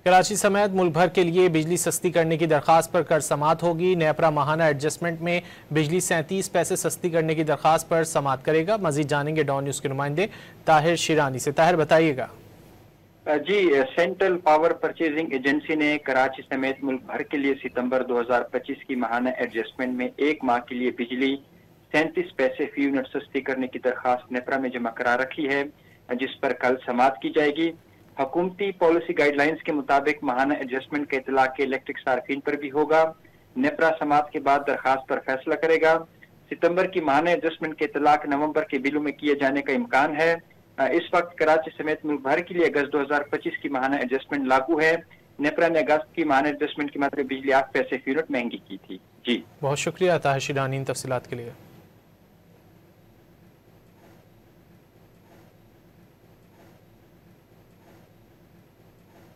कराची समेत मुल्क भर के लिए बिजली सस्ती करने की दरखास्त पर कल समाअत होगी। नेपरा माहाना एडजस्टमेंट में बिजली 37 पैसे सस्ती करने की दरखास्त पर समाअत करेगा। मजीद जानेंगे डॉन न्यूज़ के नुमाइंदे ताहिर शिरानी से। ताहिर, बताइएगा। जी, सेंट्रल पावर परचेजिंग एजेंसी ने कराची समेत मुल्क भर के लिए सितंबर 2025 की माहाना एडजस्टमेंट में एक माह के लिए बिजली 37 पैसे फी यूनिट सस्ती करने की दरखास्त नेपरा में जमा करा रखी है, जिस पर कल समाअत की जाएगी। हुकूमती पॉलिसी गाइडलाइंस के मुताबिक माहाना एडजस्टमेंट का इतलाक के इलेक्ट्रिक सार्फिन पर भी होगा। नेपरा समाअत के बाद दरखास्त पर फैसला करेगा। सितंबर की माहाना एडजस्टमेंट के इतलाक नवंबर के बिलों में किए जाने का इम्कान है। इस वक्त कराची समेत मुल्क भर के लिए अगस्त 2025 की माहाना एडजस्टमेंट लागू है। नेपरा ने अगस्त की माहाना एडजस्टमेंट की मात्रा बिजली 8 पैसे फी यूनिट महंगी की थी। जी, बहुत शुक्रिया ताहिर शिरानी इन तफसीलात के लिए।